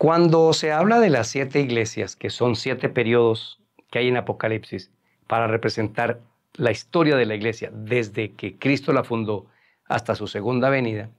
Cuando se habla de las 7 iglesias, que son 7 periodos que hay en Apocalipsis para representar la historia de la iglesia desde que Cristo la fundó hasta su segunda venida,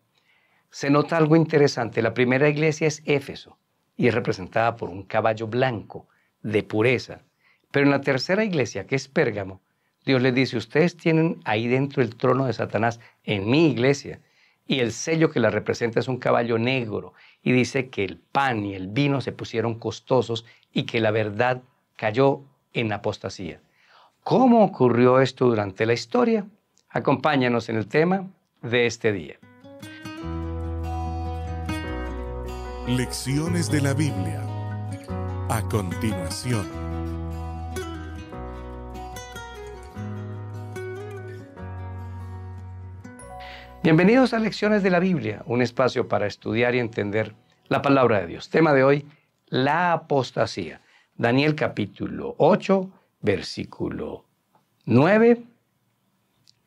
se nota algo interesante. La primera iglesia es Éfeso y es representada por un caballo blanco de pureza. Pero en la tercera iglesia, que es Pérgamo, Dios les dice: ustedes tienen ahí dentro el trono de Satanás en mi iglesia, y el sello que la representa es un caballo negro, y dice que el pan y el vino se pusieron costosos y que la verdad cayó en apostasía. ¿Cómo ocurrió esto durante la historia? Acompáñanos en el tema de este día. Lecciones de la Biblia. A continuación. Bienvenidos a Lecciones de la Biblia, un espacio para estudiar y entender la palabra de Dios. Tema de hoy: la apostasía. Daniel capítulo 8, versículo 9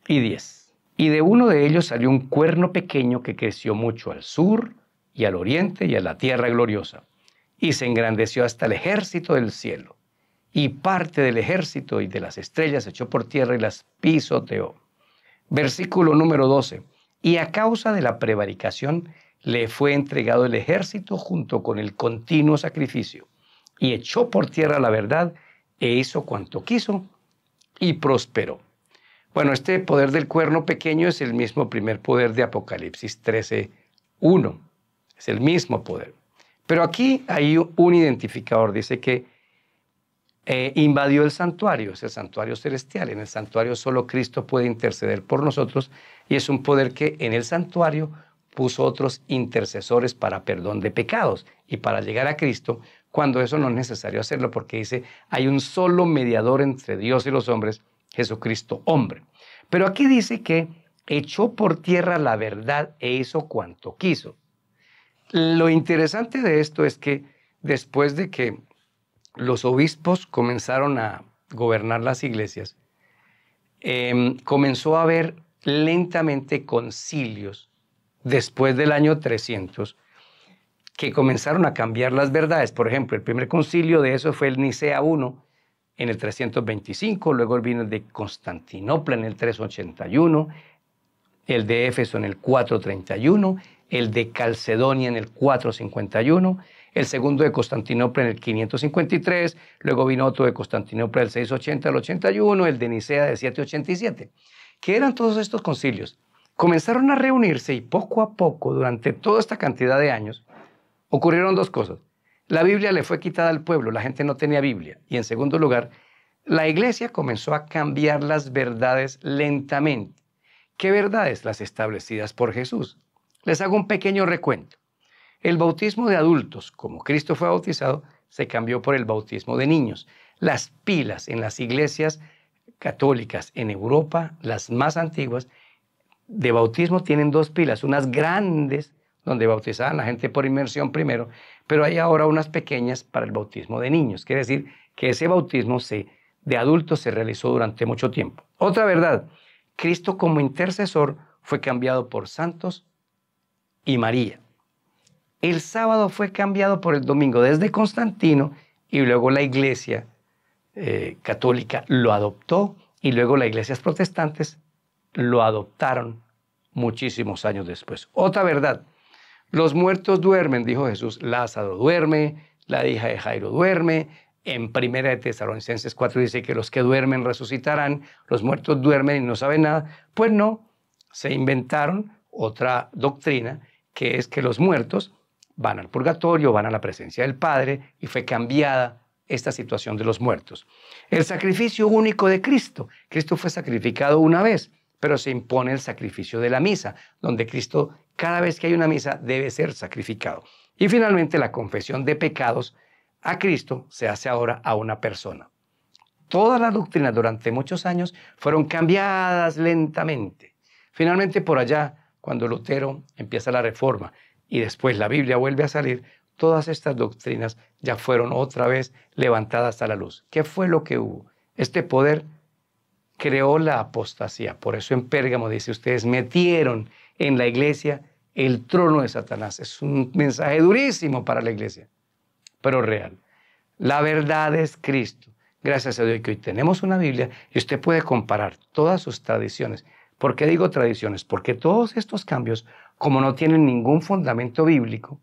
y 10. Y de uno de ellos salió un cuerno pequeño que creció mucho al sur y al oriente y a la tierra gloriosa, y se engrandeció hasta el ejército del cielo, y parte del ejército y de las estrellas echó por tierra y las pisoteó. Versículo número 12. Y a causa de la prevaricación le fue entregado el ejército junto con el continuo sacrificio, y echó por tierra la verdad e hizo cuanto quiso y prosperó. Bueno, este poder del cuerno pequeño es el mismo primer poder de Apocalipsis 13:1. Es el mismo poder. Pero aquí hay un identificador. Dice que invadió el santuario, es el santuario celestial. En el santuario solo Cristo puede interceder por nosotros, y es un poder que en el santuario puso otros intercesores para perdón de pecados y para llegar a Cristo, cuando eso no es necesario hacerlo, porque dice: hay un solo mediador entre Dios y los hombres, Jesucristo hombre. Pero aquí dice que echó por tierra la verdad e hizo cuanto quiso. Lo interesante de esto es que después de que los obispos comenzaron a gobernar las iglesias, comenzó a haber lentamente concilios después del año 300 que comenzaron a cambiar las verdades. Por ejemplo, el primer concilio de eso fue el Nicea I en el 325, luego vino el de Constantinopla en el 381, el de Éfeso en el 431, el de Calcedonia en el 451, el segundo de Constantinopla en el 553, luego vino otro de Constantinopla del 680 al 81, el de Nicea de 787. ¿Qué eran todos estos concilios? Comenzaron a reunirse y poco a poco, durante toda esta cantidad de años, ocurrieron dos cosas. La Biblia le fue quitada al pueblo, la gente no tenía Biblia. Y en segundo lugar, la iglesia comenzó a cambiar las verdades lentamente. ¿Qué verdades? Las establecidas por Jesús. Les hago un pequeño recuento. El bautismo de adultos, como Cristo fue bautizado, se cambió por el bautismo de niños. Las pilas en las iglesias católicas en Europa, las más antiguas, de bautismo tienen 2 pilas, unas grandes donde bautizaban a la gente por inmersión primero, pero hay ahora unas pequeñas para el bautismo de niños. Quiere decir que ese bautismo de adultos se realizó durante mucho tiempo. Otra verdad: Cristo como intercesor fue cambiado por santos y María. El sábado fue cambiado por el domingo desde Constantino, y luego la iglesia católica lo adoptó, y luego las iglesias protestantes lo adoptaron muchísimos años después. Otra verdad: los muertos duermen, dijo Jesús. Lázaro duerme, la hija de Jairo duerme. En Primera de Tesalonicenses 4 dice que los que duermen resucitarán, los muertos duermen y no saben nada. Pues no, se inventaron otra doctrina, que es que los muertos van al purgatorio, van a la presencia del Padre, y fue cambiada esta situación de los muertos. El sacrificio único de Cristo. Cristo fue sacrificado una vez, pero se impone el sacrificio de la misa, donde Cristo, cada vez que hay una misa, debe ser sacrificado. Y finalmente, la confesión de pecados a Cristo se hace ahora a una persona. Todas las doctrinas durante muchos años fueron cambiadas lentamente. Finalmente, por allá, cuando Lutero empieza la Reforma y después la Biblia vuelve a salir, todas estas doctrinas ya fueron otra vez levantadas a la luz. ¿Qué fue lo que hubo? Este poder creó la apostasía. Por eso en Pérgamo dice: ustedes metieron en la iglesia el trono de Satanás. Es un mensaje durísimo para la iglesia. pero real. La verdad es Cristo. Gracias a Dios que hoy tenemos una Biblia y usted puede comparar todas sus tradiciones. ¿Por qué digo tradiciones? Porque todos estos cambios, como no tienen ningún fundamento bíblico,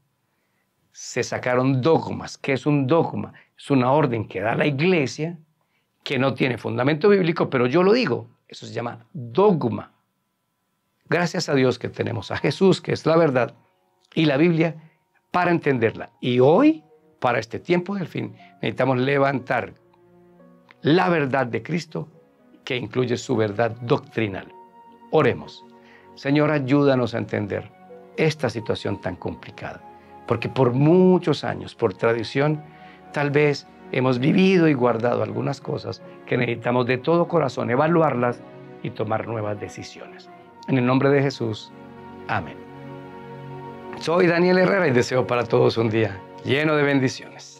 se sacaron dogmas. ¿Qué es un dogma? Es una orden que da la iglesia que no tiene fundamento bíblico, pero yo lo digo. Eso se llama dogma. Gracias a Dios que tenemos a Jesús, que es la verdad, y la Biblia para entenderla. Y hoy, para este tiempo del fin, necesitamos levantar la verdad de Cristo, que incluye su verdad doctrinal. Oremos. Señor, ayúdanos a entender esta situación tan complicada, porque por muchos años, por tradición, tal vez hemos vivido y guardado algunas cosas que necesitamos de todo corazón evaluarlas y tomar nuevas decisiones. En el nombre de Jesús, amén. Soy Daniel Herrera y deseo para todos un día lleno de bendiciones.